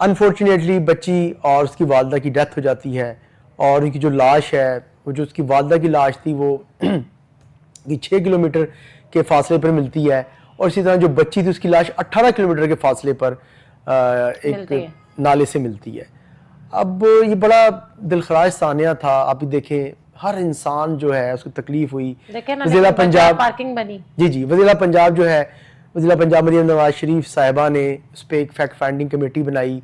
Unfortunately بچی اور اس کی والدہ کی ڈیتھ ہو جاتی ہے، اور ان کی جو لاش ہے وہ جو اس کی والدہ کی لاش تھی وہ 6 کلومیٹر کے فاصلے پر ملتی ہے، اور اسی طرح جو بچی تھی اس کی لاش 18 کلومیٹر کے فاصلے پر ایک نالے سے ملتی ہے۔ اب یہ بڑا دلخراش ثانیہ تھا، آپ بھی دیکھیں ہر انسان جو ہے اس کو تکلیف ہوئی۔ وزیر پنجاب پارکنگ بنی، جی وزیر پنجاب جو ہے، وزیر پنجاب مریم نواز شریف صاحبہ نے اس پہ ایک فیکٹ فائنڈنگ کمیٹی بنائی،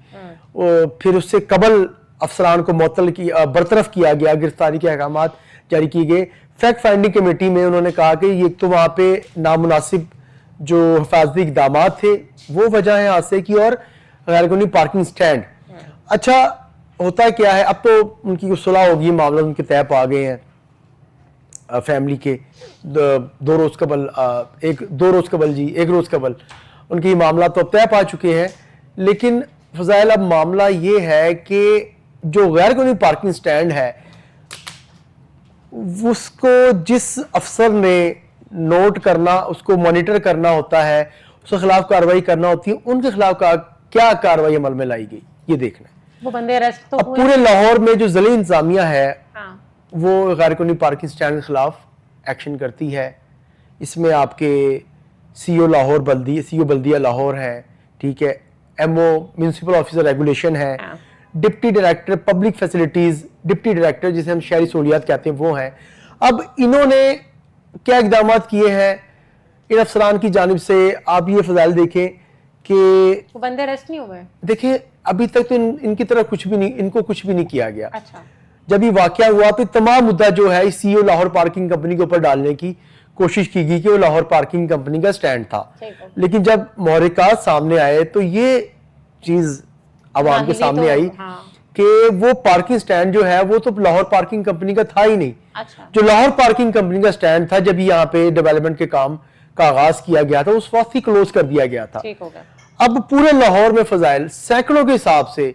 پھر اس سے قبل افسران کو معطل برطرف کیا گیا، گرفتاری کے احکامات جاری کیے گئے۔ فیکٹ فائنڈنگ کمیٹی میں انہوں نے کہا کہ یہ تو وہاں پہ نامناسب جو حفاظتی اقدامات تھے وہ وجہ ہے حادثے کی، اور غیر قانونی پارکنگ سٹینڈ۔ اچھا ہوتا کیا ہے، اب تو ان کی صلح ہوگی، معاملہ ان کے طے پا گئے ہیں فیملی کے، 2 روز قبل ایک روز قبل ان کے معاملات تو اب طے پا چکے ہیں۔ لیکن فضائل اب معاملہ یہ ہے کہ جو غیر قانونی پارکنگ سٹینڈ ہے اس کو جس افسر نے نوٹ کرنا، اس کو مانیٹر کرنا ہوتا ہے، اس کے خلاف کارروائی کرنا ہوتی ہے، ان کے خلاف کیا کارروائی عمل میں لائی گئی یہ دیکھنا ہے۔ وہ بندے اریسٹ تو اب پورے لاہور میں جو ضلعی انتظامیہ ہے ہاں، وہ غیر قانونی پارکنگ سٹینڈ کے خلاف ایکشن کرتی ہے۔ اس میں آپ کے سی او بلدیہ لاہور ہے، ٹھیک ہے، M O municipal officer regulation ہے، deputy director public facilities, deputy director جسے ہم شہری سہولیات کہتے ہیں وہ ہیں۔ اب انہوں نے کیا اقدامات کیے ہیں ان افسران کی جانب سے، آپ یہ فضائل دیکھیں کہ وہ بندے اریسٹ نہیں ہوئے، دیکھیں ابھی تک تو ان کی طرف ان کو کچھ بھی نہیں کیا گیا۔ اچھا، جب یہ واقعہ ہوا تو تمام مدعا جو ہے سی او لاہور پارکنگ کمپنی کے اوپر ڈالنے کی کوشش کی گئی کہ وہ لاہور پارکنگ کمپنی کا سٹینڈ تھا، لیکن جب محرکات سامنے آئے تو یہ چیز عوام کے سامنے آئی کہ وہ پارکنگ سٹینڈ جو ہے وہ تو لاہور پارکنگ کمپنی کا تھا ہی نہیں۔ جو لاہور پارکنگ کمپنی کا سٹینڈ تھا جب یہاں پہ ڈیولپمنٹ کے کام کا آغاز کیا گیا تھا اس وقت ہی کلوز کر دیا گیا تھا۔ اب پورے لاہور میں فضائل سینکڑوں کے حساب سے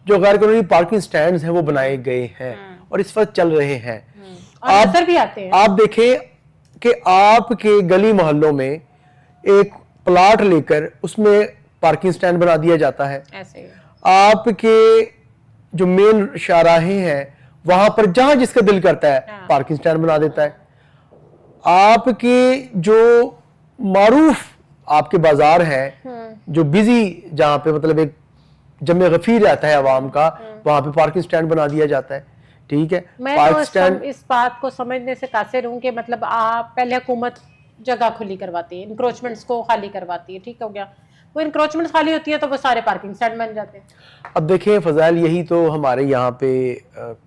جو غیر قانونی پارکنگ سٹینڈز ہیں وہ بنائے گئے ہیں اور اس وقت چل رہے ہیں۔ آپ دیکھیں کہ آپ کے گلی محلوں میں ایک پلاٹ لے کر اس میں پارکنگ سٹینڈ بنا دیا جاتا ہے، آپ کے جو مین شاہراہیں ہیں وہاں پر جہاں جس کا دل کرتا ہے پارکنگ سٹینڈ بنا دیتا ہے۔ آپ کے جو معروف آپ کے بازار ہیں جو بیزی جہاں پہ مطلب ایک جمع غفیر رہتا ہے عوام کا، وہاں پہ پارکنگ سٹینڈ بنا دیا جاتا ہے، ٹھیک ہے۔ میں تو اس بات کو سمجھنے سے قاصر ہوں کہ مطلب آپ پہلے حکومت جگہ کھلی کرواتی ہے، انکروچمنٹس کو خالی کرواتی ہے، ٹھیک ہو گیا، وہ انکروچمنٹس خالی ہوتی ہے تو وہ سارے پارکنگ سٹینڈ بن جاتے ہیں۔ اب دیکھیں فضائل یہی تو ہمارے یہاں پہ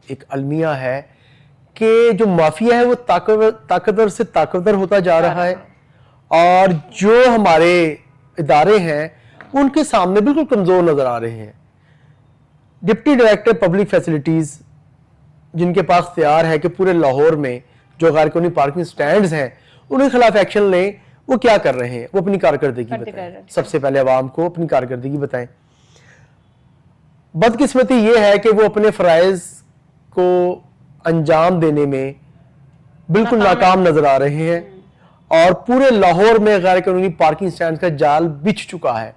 ایک المیہ ہے کہ جو مافیا ہے وہ طاقتور سے طاقتور ہوتا جا رہا ہے، اور جو ہمارے ادارے ہیں ان کے سامنے بالکل کمزور نظر آ رہے ہیں۔ ڈپٹی ڈائریکٹر پبلک فیسلٹیز جن کے پاس اختیار ہے کہ پورے لاہور میں جو غیر قانونی پارکنگ سٹینڈز ہیں ان کے خلاف ایکشن لیں، وہ کیا کر رہے ہیں؟ وہ اپنی کارکردگی بتائیں، سب سے پہلے عوام کو اپنی کارکردگی بتائیں۔ بدقسمتی یہ ہے کہ وہ اپنے فرائض کو انجام دینے میں بالکل ناکام نظر آ رہے ہیں، اور پورے لاہور میں غیر قانونی پارکنگ سٹینڈ کا جال بچھ چکا ہے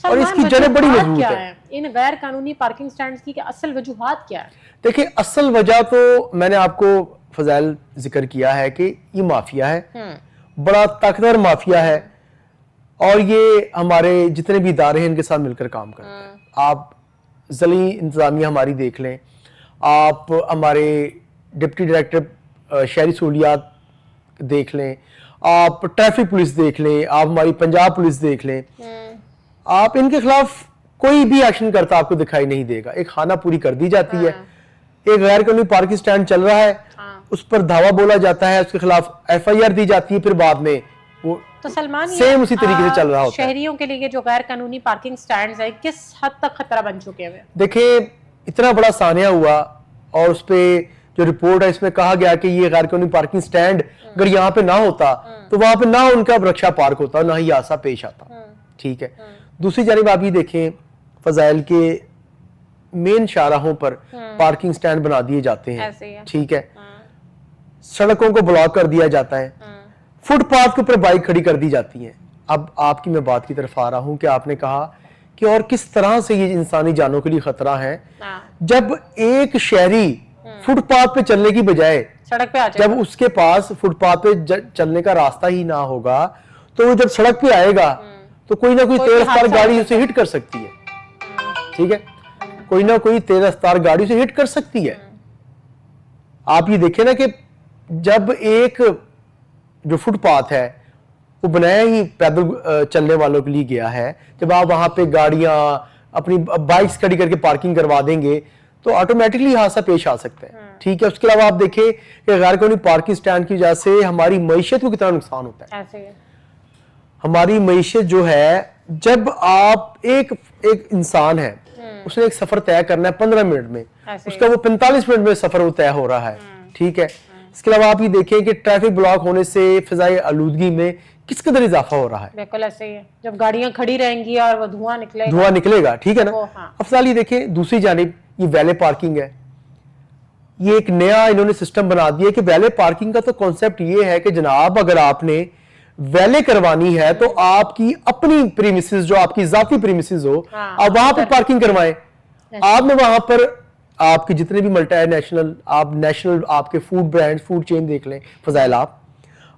اور اس کی جڑیں بڑی مضبوط ہیں۔ ان غیر قانونی پارکنگ سٹینڈز کی اصل وجوہات کیا ہے؟ دیکھیں اصل وجہ تو میں نے آپ کو فضائل ذکر کیا ہے کہ یہ مافیا ہے، بڑا طاقتور مافیا ہے، اور یہ ہمارے جتنے بھی ادارے ہیں ان کے ساتھ مل کر کام کرتے ہیں۔ آپ ضلعی انتظامیہ ہماری دیکھ لیں، آپ ہمارے ڈپٹی ڈائریکٹر شہری سہولیات دیکھ لیں، آپ ٹریفک پولیس دیکھ لیں، آپ ہماری پنجاب پولیس دیکھ لیں، آپ ان کے خلاف کوئی بھی ایکشن کرتا آپ کو دکھائی نہیں دے گا۔ ایک خانہ پوری کر دی جاتی ہے، ایک غیر قانونی پارکنگ سٹینڈ چل رہا ہے، اس پر دھاوا بولا جاتا ہے، اس کے خلاف ایف آئی آر دی جاتی ہے، پھر بعد میں وہ تو سلمان سیم اسی طریقے سے چل رہا ہوتا ہے۔ شہریوں کے لیے جو غیر قانونی پارکنگ سٹینڈز ہیں کس حد تک خطرہ بن چکے ہیں؟ دیکھیں اتنا بڑا سانحہ ہوا اور اس پہ جو رپورٹ ہے اس میں کہا گیا کہ یہ غیر قانونی پارکنگ سٹینڈ اگر یہاں پہ نہ ہوتا تو وہاں پہ نہ ان کا رکشا پارک ہوتا، نہ ہی حادثہ پیش آتا، ٹھیک ہے۔ دوسری جانب آپ یہ دیکھیں فضائل کے مین شاہراہوں پر پارکنگ سٹینڈ بنا دیے جاتے ہیں، ٹھیک ہے، سڑکوں کو بلاک کر دیا جاتا ہے، فٹ پاتھ کے اوپر بائک کھڑی کر دی جاتی ہیں۔ اب آپ کی میں بات کی طرف آ رہا ہوں کہ آپ نے کہا کہ اور کس طرح سے یہ انسانی جانوں کے لیے خطرہ ہے. ہاں. جب ایک شہری فٹ پاتھ پہ چلنے کی بجائے سڑک پہ آ جائے جب اس کے پاس فٹ پاتھ پہ چلنے کا راستہ ہی نہ ہوگا تو وہ جب سڑک پہ آئے گا تو کوئی نہ کوئی تیز رفتار گاڑی اسے ہٹ کر سکتی ہے. ٹھیک ہے, کوئی نہ کوئی تیز رفتار گاڑی اسے ہٹ کر سکتی ہے. آپ یہ دیکھیں نا کہ جب ایک جو فٹ پاتھ ہے وہ بنایا ہی پیدل چلنے والوں کے لیے گیا ہے, جب آپ وہاں پہ گاڑیاں اپنی بائکس کھڑی کر کے پارکنگ کروا دیں گے تو آٹومیٹکلی حادثہ پیش آ سکتا ہے. ٹھیک ہے, اس کے علاوہ آپ دیکھیں کہ غیر قانونی پارکنگ سٹینڈ کی وجہ سے ہماری معیشت کو کتنا نقصان ہوتا ہے. ایسے ہماری معیشت جو ہے, جب آپ ایک انسان ہے اس نے ایک سفر طے کرنا ہے 15 منٹ میں, اس کا وہ 45 منٹ میں سفر وہ طے ہو رہا ہے. ٹھیک ہے, اس کے علاوہ آپ یہ دیکھیں کہ ٹریفک بلاک ہونے سے فضائی آلودگی میں کس قدر اضافہ ہو رہا ہے. بالکل ایسے ہی ہے, جب گاڑیاں کھڑی رہیں گی اور وہ دھواں نکلے گا. ٹھیک ہے نا. افضل یہ دیکھیں دوسری جانب یہ ویلے پارکنگ ہے, یہ ایک نیا انہوں نے سسٹم بنا دیا کہ ویلے پارکنگ کا تو کانسیپٹ یہ ہے کہ جناب اگر آپ نے ویلے کروانی ہے تو آپ کی اپنی پریمیسز جو آپ کی ذاتی پریمیسز ہو آپ وہاں پر پارکنگ کروائیں. آپ نے وہاں پر آپ کے جتنے بھی ملٹی نیشنل آپ نیشنل آپ کے فوڈ برانڈ فوڈ چین دیکھ لیں فضائل,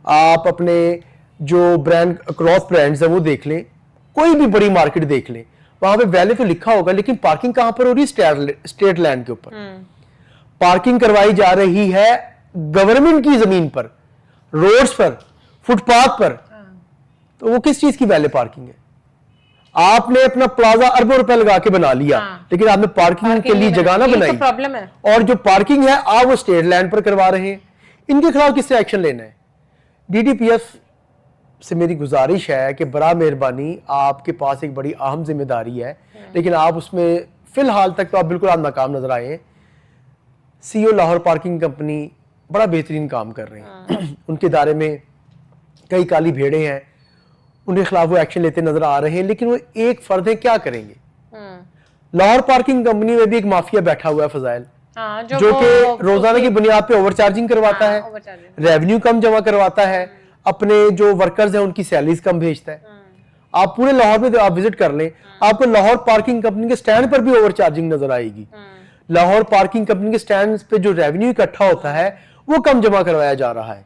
آپ اپنے جو برانڈ اکراس برانڈز ہیں وہ دیکھ لیں, کوئی بھی بڑی مارکیٹ دیکھ لیں, وہاں پہ ویلے تو لکھا ہوگا لیکن پارکنگ کہاں پر ہو رہی ہے؟ اسٹیٹ لینڈ کے اوپر پارکنگ کروائی جا رہی ہے, گورنمنٹ کی زمین پر, روڈز پر, فٹ پاتھ پر. تو وہ کس چیز کی ویلے پارکنگ ہے؟ آپ نے اپنا پلازا اربوں روپے لگا کے بنا لیا لیکن آپ نے پارکنگ کے لیے جگہ نہ بنائی, اور جو پارکنگ ہے آپ وہ اسٹیٹ لینڈ پر کروا رہے ہیں. ان کے خلاف کس سے ایکشن لینا ہے؟ ڈی ٹی پی ایف سے میری گزارش ہے کہ برائے مہربانی آپ کے پاس ایک بڑی اہم ذمہ داری ہے لیکن آپ اس میں فی الحال تک تو آپ بالکل آپ ناکام نظر آئے ہیں. سی او لاہور پارکنگ کمپنی بڑا بہترین کام کر رہے ہیں, ان کے ادارے میں کئی کالی بھیڑیں ہیں, ان کے خلاف وہ ایکشن لیتے نظر آ رہے ہیں, لیکن وہ ایک فرد ہیں, کیا کریں گے؟ لاہور پارکنگ کمپنی میں بھی ایک مافیا بیٹھا ہوا ہے فضائل, جو کہ روزانہ کی بنیاد پہ اوور چارجنگ کرواتا ہے, ریونیو کم جمع کرواتا ہے, اپنے جو ورکرز ہیں ان کی سیلریز کم بھیجتا ہے. آپ پورے لاہور میں آپ وزٹ کر لیں, آپ کو لاہور پارکنگ کمپنی کے سٹینڈ پر بھی اوور چارجنگ نظر آئے گی. لاہور پارکنگ کمپنی کے سٹینڈ پہ جو ریونیو اکٹھا ہوتا ہے وہ کم جمع کروایا جا رہا ہے,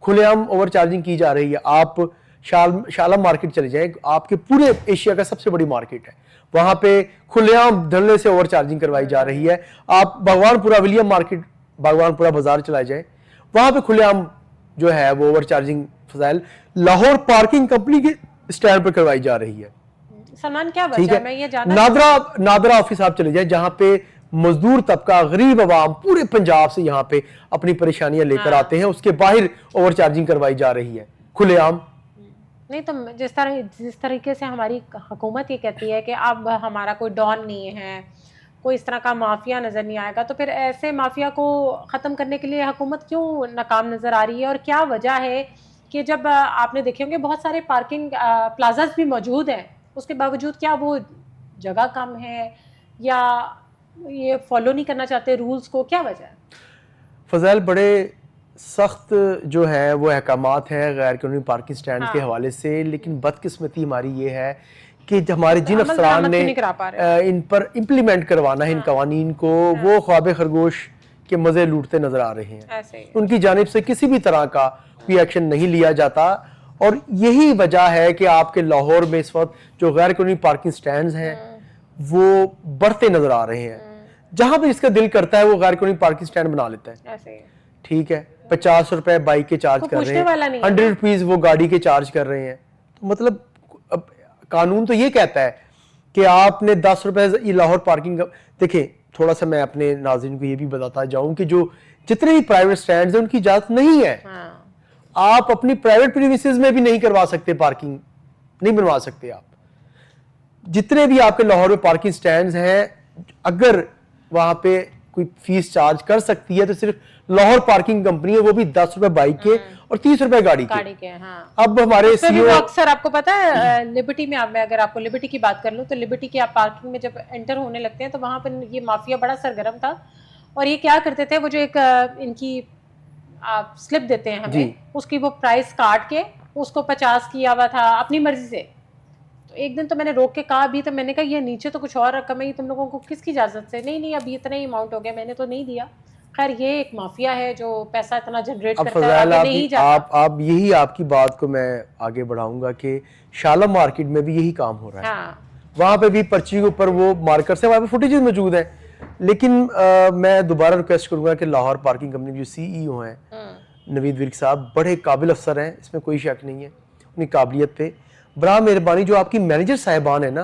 کھلے عام اوور چارجنگ کی جا رہی ہے. آپ شالہ مارکیٹ چلے جائیں, آپ کے پورے ایشیا کا سب سے بڑی مارکیٹ ہے, وہاں پہ کھلے عام دھرنے سے اوور چارجنگ کروائی جا رہی ہے. آپ بھگوان پورہ ولیم مارکیٹ بھگوان پورہ بازار چلائے جائیں, وہاں پہ کھلے عام جو ہے وہ اوور چارجنگ فضائل لاہور پارکنگ کمپنی کے اسٹینڈ پر کروائی جا رہی ہے. سلمان کیا وجہ ہے؟ میں یہ جاننا نادرا آفس آپ چلے جائیں جہاں پہ مزدور طبقہ غریب عوام پورے پنجاب سے یہاں پہ اپنی پریشانیاں لے کر آتے ہیں, اس کے باہر اوور چارجنگ کروائی جا رہی ہے کھلے عام. نہیں تو جس طریقے سے ہماری حکومت یہ کہتی ہے کہ اب ہمارا کوئی ڈان نہیں ہے, کوئی اس طرح کا مافیا نظر نہیں آئے گا, تو پھر ایسے مافیا کو ختم کرنے کے لیے حکومت کیوں ناکام نظر آ رہی ہے؟ اور کیا وجہ ہے کہ جب آپ نے دیکھے ہوں گے بہت سارے پارکنگ پلازاز بھی موجود ہیں, اس کے باوجود کیا وہ جگہ کم ہے یا یہ فالو نہیں کرنا چاہتے رولز کو, کیا وجہ ہے؟ فضائل بڑے سخت جو ہے وہ احکامات ہیں غیر قانونی پارکنگ سٹینڈ کے حوالے سے, لیکن بدقسمتی ہماری یہ ہے کہ ہمارے جن افسران نے ان پر امپلیمنٹ کروانا ہے ان قوانین کو, وہ خواب خرگوش کے مزے لوٹتے نظر آ رہے ہیں. ان کی جانب سے کسی بھی طرح کا کوئی ایکشن نہیں لیا جاتا, اور یہی وجہ ہے کہ آپ کے لاہور میں اس وقت جو غیر قانونی پارکنگ سٹینڈز ہیں وہ بڑھتے نظر آ رہے ہیں. جہاں پہ اس کا دل کرتا ہے وہ غیر قانونی پارکنگ سٹینڈ بنا لیتا ہے. ٹھیک ہے, 50 روپے بائک کے چارج کر رہے ہیں, 100 روپیز وہ گاڑی کے چارج کر رہے ہیں. تو مطلب قانون تو یہ کہتا ہے کہ آپ نے 10 روپے یہ لاہور پارکنگ. دیکھیں تھوڑا سا میں اپنے ناظرین کو یہ بھی بتاتا جاؤں کہ جو جتنے بھی پرائیویٹ سٹینڈز ہیں ان کی اجازت نہیں ہے, آپ اپنی پرائیویٹ پریمیسز میں بھی نہیں کروا سکتے, پارکنگ نہیں بنوا سکتے آپ. جتنے بھی آپ کے لاہور میں پارکنگ سٹینڈز ہیں اگر وہاں پہ کوئی فیس چارج کر سکتی ہے تو صرف لاہور پارکنگ کمپنی ہے, وہ بھی 10 روپے بائک کے اور 30 روپے گاڑی کے. اب ہمارے سی او اکثر آپ کو پتا ہے لبرٹی میں اگر آپ کو لبرٹی کی بات کر لوں تو لبرٹی کی آپ پارکنگ میں جب انٹر ہونے لگتے ہیں تو وہاں پر یہ مافیا بڑا سرگرم تھا, اور یہ کیا کرتے تھے, وہ جو ایک ان کی آپ سلپ دیتے ہیں ہمیں, اس کی وہ پرائس کاٹ کے اس کو 50 کیا ہوا تھا اپنی مرضی سے. تو ایک دن تو میں نے روک کے کہا بھی، تو میں نے کہا یہ نیچے تو کچھ اور رقم ہے، یہ تم لوگوں کو کس کی اجازت سے؟ نہیں اب اتنا ہی اماؤنٹ ہو گیا، میں نے تو نہیں دیا. خیر یہ ایک مافیا ہے جو پیسہ اتنا جنریٹ اب کرتا ہے، فضائل آگے نہیں جاتا. آپ یہی آپ کی بات کو میں آگے بڑھاؤں گا کہ شالم مارکیٹ میں بھی یہی کام ہو رہا ہے. ہاں وہاں پہ بھی پرچی کے اوپر وہ مارکرز ہیں، وہاں پہ فوٹیجز موجود ہیں. لیکن میں دوبارہ ریکویسٹ کروں گا کہ لاہور پارکنگ کمپنی کے جو سی ای او ہیں نوید ورک صاحب، بڑے قابل افسر ہیں، اس میں کوئی شک نہیں ہے اپنی قابلیت پہ. براہ مہربانی جو آپ کی مینیجر صاحبان ہیں نا،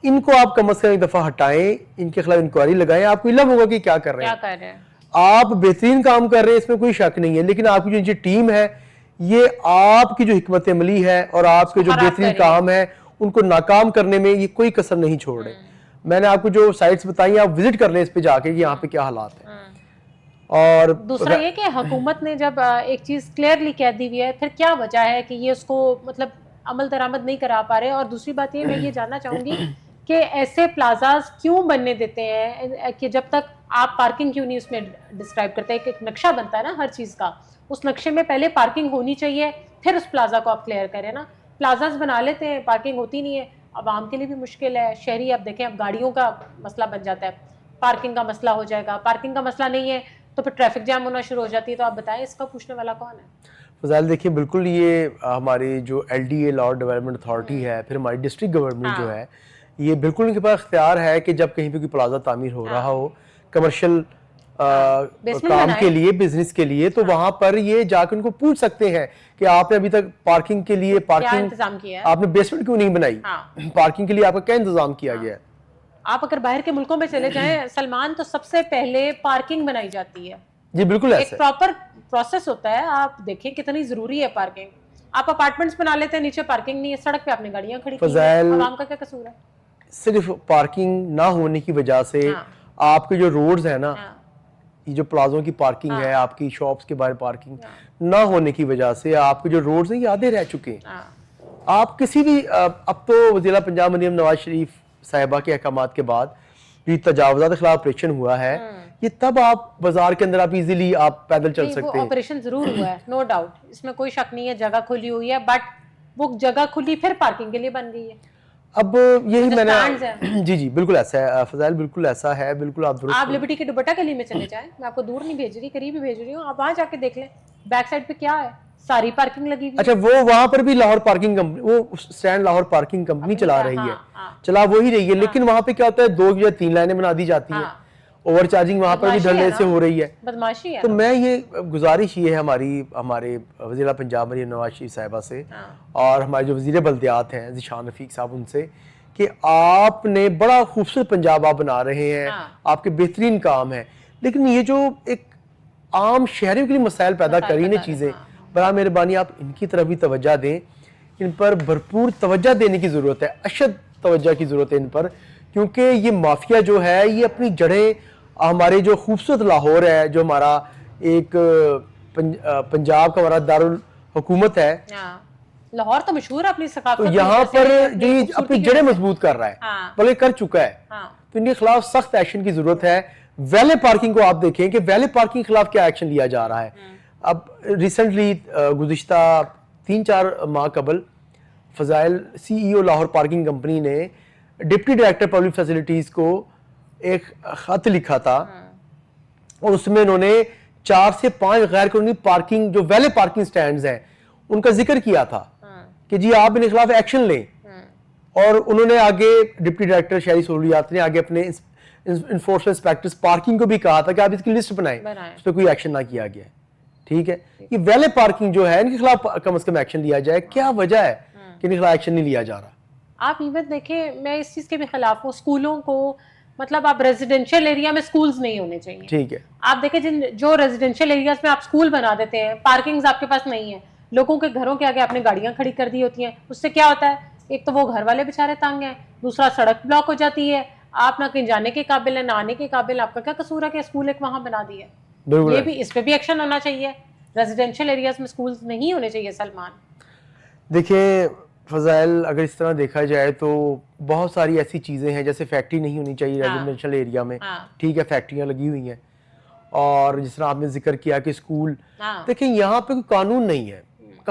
ان کو آپ کم از کم ایک دفعہ ہٹائیں، ان کے خلاف انکوائری لگائیں. آپ کو علم ہوگا کہ کیا کر رہے ہیں. آپ بہترین کام کر رہے ہیں، اس میں کوئی شک نہیں ہے، لیکن آپ کی جو ان کی ٹیم ہے، یہ آپ کی جو حکمت عملی ہے اور آپ کے جو بہترین کام ہے ان کو ناکام کرنے میں یہ کوئی کسر نہیں چھوڑ رہے. میں نے آپ کو جو سائٹس بتائی ہیں آپ وزٹ کر لیں اس پہ جا کے کہ یہاں پہ کیا حالات ہیں. اور دوسرا یہ کہ حکومت نے جب ایک چیز کلیئرلی کہہ دی ہوئی ہے، پھر کیا وجہ ہے کہ یہ اس کو مطلب عمل درآمد نہیں کرا پا رہے. اور دوسری بات یہ میں یہ جاننا چاہوں گی کہ ایسے پلازاز کیوں بننے دیتے ہیں کہ جب تک آپ پارکنگ کیوں نہیں اس میں ڈسکرائب کرتے. ایک نقشہ بنتا ہے نا ہر چیز کا، اس نقشے میں پہلے پارکنگ ہونی چاہیے، پھر اس پلازا کو آپ کلیئر کریں نا. پلازاز بنا لیتے ہیں، پارکنگ ہوتی نہیں ہے. عوام کے لیے بھی مشکل ہے، شہری اب دیکھیں اب گاڑیوں کا مسئلہ بن جاتا ہے، پارکنگ کا مسئلہ ہو جائے گا. پارکنگ کا مسئلہ نہیں ہے تو پھر ٹریفک جام ہونا شروع ہو جاتی ہے. تو آپ بتائیں اس کا پوچھنے والا کون ہے؟ فضائل دیکھیں بالکل یہ ہماری جو L D A Lahore development authority ہے، پھر ہماری ڈسٹرکٹ گورنمنٹ جو ہے، یہ بالکل ان کے پاس اختیار ہے کہ جب کہیں پہ کوئی پلازا تعمیر ہو رہا ہو کمرشل کام کے لیے، بزنس کے لیے، تو وہاں پر یہ جا کے ان کو پوچھ سکتے ہیں کہ آپ نے ابھی تک پارکنگ کے لیے انتظام کیا ہے، آپ نے بیسمنٹ کیوں نہیں بنائی، پارکنگ کے لیے آپ کا کیا انتظام کیا گیا ہے. آپ اگر باہر کے ملکوں میں چلے جائیں سلمان، تو سب سے پہلے پارکنگ بنائی جاتی ہے. جی بالکل ایک پراپر پروسیس ہوتا ہے. آپ دیکھیں کتنی ضروری ہے پارکنگ. آپ اپارٹمنٹس بنا لیتے ہیں، نیچے پارکنگ نہیں ہے، سڑک پہ آپ نے گاڑیاں کھڑی کی ہیں، عوام کا کیا قصور ہے؟ صرف پارکنگ نہ ہونے کی وجہ سے آپ کے جو روڈز ہیں نا، یہ جو پلازوں کی پارکنگ ہے، آپ کی شاپس کے باہر پارکنگ نہ ہونے کی وجہ سے آپ کے جو روڈز ہیں یہ آدھے رہ چکے ہیں. آپ کسی بھی اب تو وزیر پنجاب مریم نواز شریف صاحبہ کے احکامات کے بعد یہ تجاوزات کے خلاف آپریشن ہوا ہے، یہ تب آپ بازار کے اندر آپ ایزیلی آپ پیدل چل سکتے ہیں. آپریشن ضرور ہوا ہے، نو ڈاؤٹ، اس میں کوئی شک نہیں ہے، جگہ کھلی ہوئی ہے، بٹ وہ جگہ کھلی پھر پارکنگ کے لیے بن گئی ہے. اب یہی میں نے جی بالکل ایسا ہے فضائل، بالکل ایسا ہے، بالکل آپ درست. آپ لبرٹی کے دوپٹہ گلی میں چلے جائیں، میں آپ کو دور نہیں بھیج رہی، قریب ہی بھیج رہی ہوں، آپ وہاں جا کے دیکھ لیں بیک سائڈ پہ کیا ہے، ساری پارکنگ لگی ہوئی. اچھا وہ وہاں پر بھی لاہور پارکنگ کمپنی، وہ اسٹینڈ لاہور پارکنگ کمپنی چلا رہی ہے، چلا وہی رہی ہے، لیکن وہاں پہ کیا ہوتا ہے 2 یا 3 لائنیں بنا دی جاتی ہیں، اوور چارجنگ وہاں پر بھی دھڑلے سے ہو رہی ہے، بدماشی ہے. تو میں یہ گزارش یہ ہے ہمارے وزیر پنجاب مریم نواز شریف صاحبہ سے اور ہمارے جو وزیر بلدیات ہیں ذیشان رفیق صاحب، ان سے کہ آپ نے بڑا خوبصورت پنجاب آپ بنا رہے ہیں، آپ کے بہترین کام ہیں، لیکن یہ جو ایک عام شہریوں کے لیے مسائل پیدا کری نا چیزیں، براہ مہربانی آپ ان کی طرف بھی توجہ دیں. ان پر بھرپور توجہ دینے کی ضرورت ہے، اشد توجہ کی ضرورت ہے ان پر، کیونکہ یہ مافیا جو ہے یہ اپنی جڑیں ہمارے جو خوبصورت لاہور ہے، جو ہمارا ایک پنجاب کا ہمارا دارالحکومت ہے، لاہور تو مشہور ہے اپنی ثقافت، تو یہاں پر یہ اپنی جڑیں مضبوط کر رہا ہے، بلکہ کر چکا ہے، تو ان کے خلاف سخت ایکشن کی ضرورت ہے. ویلے پارکنگ کو آپ دیکھیں کہ ویلے پارکنگ کے خلاف کیا ایکشن لیا جا رہا ہے. اب ریسنٹلی گزشتہ 3-4 ماہ قبل فضائل سی ای او لاہور پارکنگ کمپنی نے ڈپٹی ڈائریکٹر پبلک فیسلٹیز کو ایک خط لکھا تھا، اور اس میں انہوں نے 4 سے 5 غیر قانونی پارکنگ جو ویلے پارکنگ سٹینڈز ہیں ان کا ذکر کیا تھا کہ جی آپ ان کے خلاف ایکشن لیں. اور انہوں نے آگے ڈپٹی ڈائریکٹر شہری سہولیات نے آگے اپنے انفورسمنٹ انسپیکٹرز پارکنگ کو بھی کہا تھا کہ آپ اس کی لسٹ بنائیں، اس پہ کوئی ایکشن نہ کیا گیا ہے. ٹھیک ہے، یہ ویلے پارکنگ جو ہے ان کے خلاف کم از کم ایکشن لیا جائے. کیا وجہ ہے کہ ان کے خلاف ایکشن نہیں لیا جا رہا؟ آپ ایون دیکھیں، میں اس چیز کے بھی خلاف ہوں، اسکولوں کو مطلب آپ ریزیڈینشیل ایریا میں اسکولز نہیں ہونے چاہیے. ٹھیک ہے، آپ دیکھیں جو ریزیڈینشیل ایریاز میں آپ اسکول بنا دیتے ہیں، پارکنگز آپ کے پاس نہیں ہے، لوگوں کے گھروں کے آگے آپ نے گاڑیاں کھڑی کر دی ہوتی ہیں، اس سے کیا ہوتا ہے، ایک تو وہ گھر والے بےچارے تنگ ہیں، دوسرا سڑک بلاک ہو جاتی ہے، آپ نہ کہیں جانے کے قابل ہیں نہ آنے کے قابل. آپ کا کیا قصور ہے کہ اسکول ایک وہاں بنا دی ہے؟ یہ بھی اس پہ بھی ایکشن ہونا چاہیے. ریزیڈینشیل ایریاز میں اسکولز نہیں ہونے چاہیے. سلمان دیکھیں فضائل، اگر اس طرح دیکھا جائے تو بہت ساری ایسی چیزیں ہیں، جیسے فیکٹری نہیں ہونی چاہیے ریزیڈینشیل ایریا میں. ٹھیک ہے، فیکٹریاں لگی ہوئی ہیں، اور جس طرح آپ نے ذکر کیا کہ اسکول، دیکھیں یہاں پہ کوئی قانون نہیں ہے.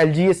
LGS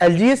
LGS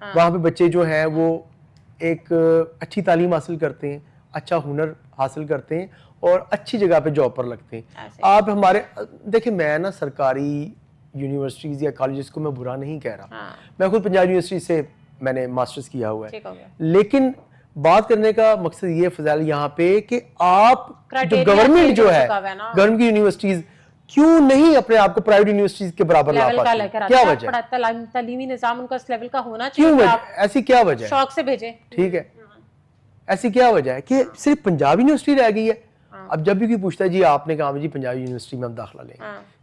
وہاں پہ بچے جو ہیں وہ ایک اچھی تعلیم حاصل کرتے ہیں, اچھا ہنر حاصل کرتے ہیں اور اچھی جگہ پہ جاب پر لگتے ہیں. آپ ہمارے دیکھیں, میں نا سرکاری یونیورسٹیز یا کالجز کو میں برا نہیں کہہ رہا, میں خود پنجاب یونیورسٹی سے میں نے ماسٹرز کیا ہوا ہے, لیکن بات کرنے کا مقصد یہ فضائل یہاں پہ کہ آپ جو گورنمنٹ جو ہے, گورنمنٹ کی یونیورسٹیز کیوں نہیں اپنے آپ کو پرائیویٹ یونیورسٹیز کے برابر لا پاتی, کیا وجہ ہے؟ تعلیمی نظام ان کا اس لیول کا ہونا کیوں چاہیے, وجہ, ایسی کیا وجہ ہے؟ شوق سے بھیجیں. ٹھیک ہے, ایسی کیا وجہ ہے کہ صرف پنجاب یونیورسٹی رہ گئی ہے؟ اب جب بھی کوئی پوچھتا ہے جی آپ نے کہا جی پنجاب یونیورسٹی میں ہم داخلہ لیں,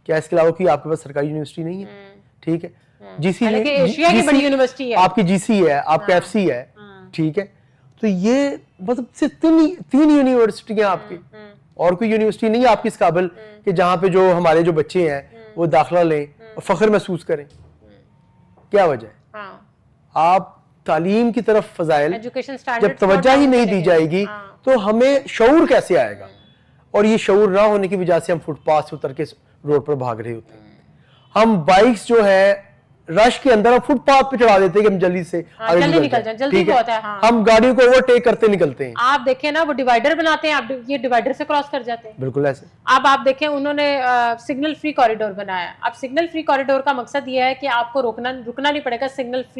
کیا اس کے علاوہ کوئی آپ کے پاس سرکاری یونیورسٹی نہیں ہے؟ ٹھیک ہے, جی سی ایشیا کی بڑی یونیورسٹی ہے, آپ کی جی سی ہے, آپ کا ایف سی ہے, ٹھیک ہے, تو یہ مطلب صرف تین یونیورسٹیاں آپ کی, اور کوئی یونیورسٹی نہیں ہے آپ کی اس قابل کہ جہاں پہ جو ہمارے جو بچے ہیں وہ داخلہ لیں اور فخر محسوس کریں. کیا وجہ ہے؟ آپ تعلیم کی طرف فضائل جب توجہ ہی نہیں دی جائے گی تو ہمیں شعور کیسے آئے گا؟ اور یہ شعور نہ ہونے کی وجہ سے ہم فٹ پاتھ سے اتر کے روڈ پر بھاگ رہے ہوتے ہیں. ہم بائکس جو ہے رش کے اندر ہم فٹ پاتھ پہ چڑھا دیتے ہیں کہ ہم جلدی سے جلدی نکل جائیں, جلدی بہت ہے. ہم گاڑیوں کو اوورٹیک کرتے نکلتے ہیں. آپ دیکھیں نا وہ ڈیوائیڈر بناتے ہیں, آپ یہ ڈیوائیڈر سے کراس کر جاتے ہیں. بالکل ایسے. اب آپ دیکھیں انہوں نے سگنل فری کوریڈور بنایا. اب سگنل فری کوریڈور کا مقصد یہ ہے کہ آپ کو رکنا نہیں پڑے گا, سگنلز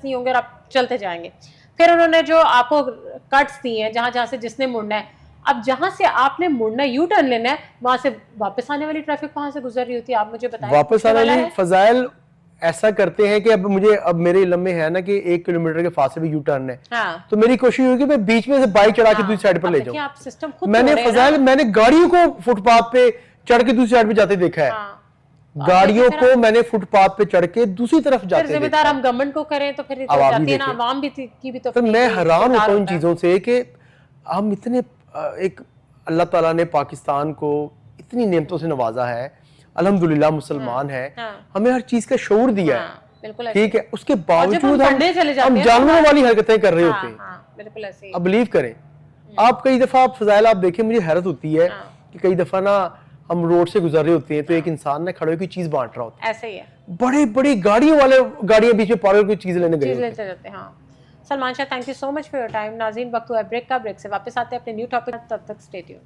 نہیں ہوں گے اور آپ چلتے جائیں گے. پھر انہوں نے جو آپ کو کٹس دی ہیں جہاں سے جس نے مڑنا ہے, اب جہاں سے آپ نے مڑنا ہے, یو ٹرن لینا ہے, وہاں سے واپس آنے والی ٹریفک کہاں سے گزر رہی ہوتی ہے آپ مجھے بتائیں. واپس آنے والی فضائل ایسا کرتے ہیں کہ اب میرے علم میں ہے نا کہ 1 کلومیٹر کے فاصلے پہ یو ٹرن ہے, تو میری کوشش ہوئی کہ میں بیچ میں سے بائک چڑھا کے دوسری سائڈ پر لے جاؤں. میں نے فضائل میں نے گاڑیوں کو فٹ پاتھ پہ چڑھ کے دوسری سائڈ پہ جاتے دیکھا ہے, گاڑیوں کو میں نے فٹ پاتھ پہ چڑھ کے دوسری طرف جاتے دیکھا. ذمہ دار ہم گورنمنٹ کو کریں تو پھر جاتی ہے نا عوام کی بھی. تو میں حیران ہوتا ہوں ان چیزوں سے کہ ہم اتنے ایک اللہ تعالیٰ نے پاکستان کو اتنی نعمتوں سے نوازا ہے, الحمدللہ مسلمان ہے, ہمیں ہر چیز کا شعور دیا ہے, ٹھیک ہے, اس کے باوجود ہم جانوروں والی حرکتیں کر رہے ہوتے ہیں. اب بلیو کریں آپ, کئی دفعہ فضائل آپ دیکھیں مجھے حیرت ہوتی ہے کہ کئی دفعہ نا ہم روڈ سے گزر رہے ہوتے ہیں تو ایک انسان نے کھڑے ہوئے کوئی چیز بانٹ رہا ہوتا ہے, ایسے ہی ہے, بڑی بڑی گاڑیاں بیچ میں پارک کوئی چیز لینے گئے ہوتے ہیں. Salman Shah, thank you so much for your time. ناظرین وقت ہوا ہے بریک کا, بریک سے واپس آتے ہیں اپنے نیو ٹاپک, تب تک اسٹے ٹیونڈ.